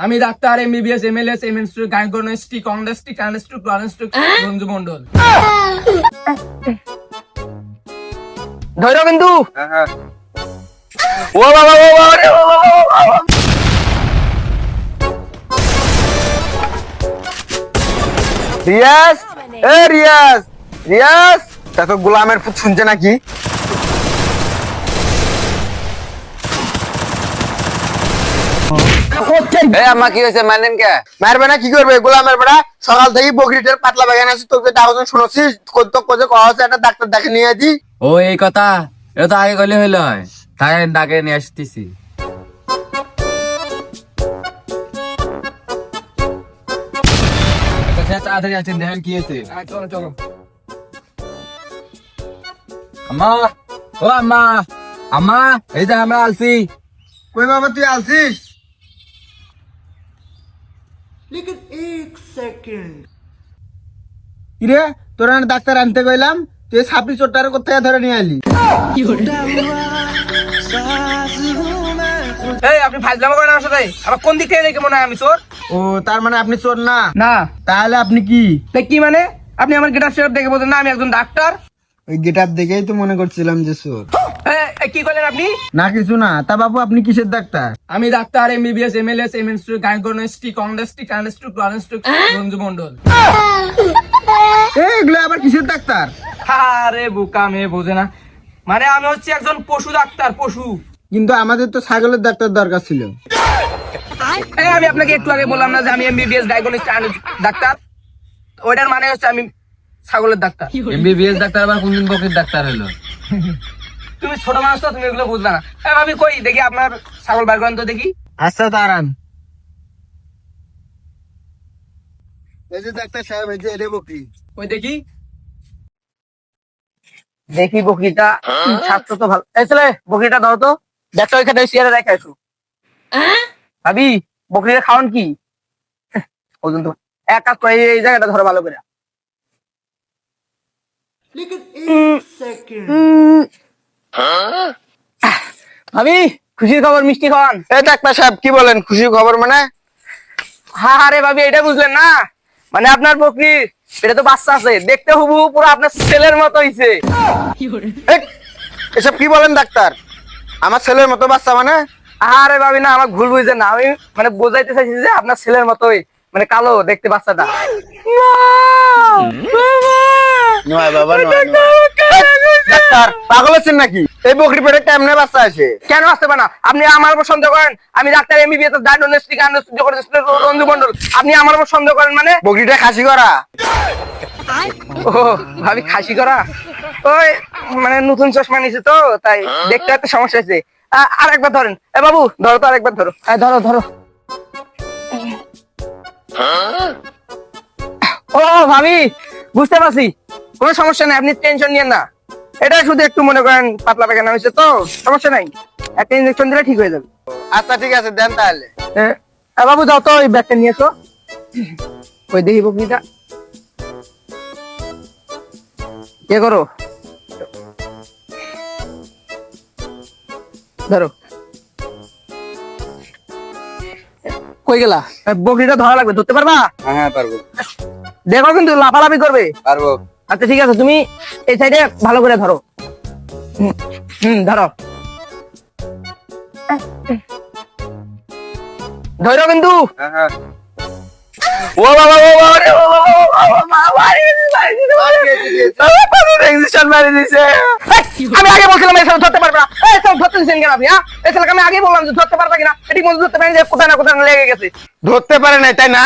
আমি ডাক্তার MBBS MLS এমএনস্ট্রি গাইনোকোলজিস্ট কংগ্রেস্ট ক্যান্ডেস্ট ক্লানেস্ট রঞ্জু মন্ডল। ধরো কিন্তু ও বাবা ও বাবা রে ও বাবা। রিয়াজ, এ রিয়াজ, রিয়াজ, দেখো গোলামের ফুট শুনছে নাকি? আম্মা কি হয়েছে মানেন কে? মারবে না কি করবে? গোলামের বেড়া সকাল থেকে বকরিটার পাতলা বাগান আছে, তোকে ডাকজন শুনছিস কত কোজে কওয়া আছে একটা ডাক্তার দেখে নিয়ে দি। ও এই কথা, এটা তো আগে গলে হইলো হয়, তাই ডাকে নিয়ে আসতেছি। তাড়াতাড়ি আছেন, দেখেন কি হয়েছে। চলো চলো। আম্মা, ও আম্মা, আম্মা এই যে আমরা আলছি। কই বাবা তুই আলছিস? কিরে তোরা না ডাক্তার আনতে কইলাম, তুই ছাপড়ি চোরটারে কোথায় ধরে নিয়ে আলি? এই আপনি ফাজলামো করেন আমার সাথে? আবার কোন দিক থেকে দেখে মনে হয় আমি চোর? ও তার মানে আপনি চোর না? না। তাহলে আপনি কি? তাই কি মানে? আপনি আমার গেটার শেপ দেখে বলছেন না আমি একজন ডাক্তার? ওই গেটআপ দেখেই তো মনে করছিলাম যে চোর। এই, কি করলেন আপনি? না কিছু না। তা বাবু আপনি কিসের ডাক্তার? আমি ডাক্তার এমবিবিএস এমএলএস এমএনস্ট্রি গাইনোকোলজিস্ট কংগ্রেস্ট ক্যান্ডেস্ট ক্লানেস্ট রঞ্জু মন্ডল। এগুলো আবার কিসের ডাক্তার? আরে বোকা মেয়ে বোঝে না, মানে আমি হচ্ছে একজন পশু ডাক্তার, পশু। কিন্তু আমাদের তো ছাগলের ডাক্তার দরকার ছিল। এই আমি আপনাকে একটু আগে বললাম না যে আমি এমবিবিএস ডায়াগনস্টিক ডাক্তার? ওইটার মানে হচ্ছে আমি ছাগলের ডাক্তার। এমবিবিএস ডাক্তার আবার কোনদিন বকরির ডাক্তার হলো? তুমি ছোট মানুষ তো, তুমি এগুলো বুঝবে না। আমি কই দেখি আপনার ছাগল বার করেন তো দেখি। আচ্ছা দাঁড়ান। এই যে ডাক্তার সাহেব, এই যে এরে বকরি। ওই দেখি দেখি বকরিটা স্বাস্থ্য তো ভালো। এই ছেলে বকরিটা ধরো তো, দেখো ওইখানে চেয়ারে রেখে আসো। ভাবি বকরিটা খাওয়ান কি ওজন তো এক কাজ করে এই জায়গাটা ধরো ভালো করে। ভাবি খুশির খবর, মিষ্টি খাওয়ান। এই ডাক্তার সাহেব কি বলেন খুশির খবর মানে? হ্যাঁ আরে ভাবি এটা বুঝলেন না, মানে আপনার বকরি এটা তো বাচ্চা আছে, দেখতে হুবহু পুরো আপনার ছেলের মতো হইছে। এই, এসব কি বলেন ডাক্তার? আমার ছেলের মতো বাচ্চা মানে? আরে ভাবি না, আমার ভুল বুঝছেন না, আমি মানে বোঝাইতে চাইছি যে আপনার ছেলের মতোই, মানে কালো দেখতে বাচ্চাটা। নয় বাবা নয়। ডাক্তার পাগল আছেন নাকি? এই বকরি পেটে কেমনে বাচ্চা আছে? কেন আসতে পারে না? আপনি আমার উপর সন্দেহ করেন? আমি ডাক্তার এমবিবিএস ডায়াগনস্টিক রঞ্জু মন্ডল, আপনি আমার উপর সন্দেহ করেন মানে? বকরিটা খাসি করা? ও ভাবি খাসি করা? ওই মানে নতুন চশমা নিছে তো তাই দেখতে একটা সমস্যা হয়েছে। আর একবার ধরেন, এ বাবু ধরো তো, আরেকবার ধরো। ধরো ধরো। ও ভাবি বুঝতে পারছি, কোনো সমস্যা নাই, আপনি টেনশন নিয়েন না। এটা শুধু একটু মনে করেন পাতলা পায়খানা হয়েছে তো, সমস্যা নাই, একটা ইনজেকশন দিলে ঠিক হয়ে যাবে। আচ্ছা ঠিক আছে দেন তাহলে। বাবু যাও তো ওই ব্যাগটা নিয়ে এসো। ওই দেখি বকরিটা কে করো, ধরো। কই গেলা? বকরিটা ধরা লাগবে, ধরতে পারবা? হ্যাঁ পারবো। দেখো কিন্তু লাফালাফি করবে। পারবো। আচ্ছা ঠিক আছে, তুমি এই সাইডে ভালো করে ধরো। ধরো, ধরো কিন্তু। হ্যাঁ। ও বাবা ও বাবা রে ও বাবা ও বাবা ইনজেকশন মারি দিয়েছে। আমি আগে বলছিলাম এই সব ধরতে পারবে না, এই সব ধরতে দিচ্ছেন কেন আপনি? এই ছেলেকে আমি আগেই বললাম যে ধরতে পারবে কিনা, এটি মজুদ ধরতে পারেন যে কোথায় না কোথায় লেগে গেছে। ধরতে পারে নাই তাই না?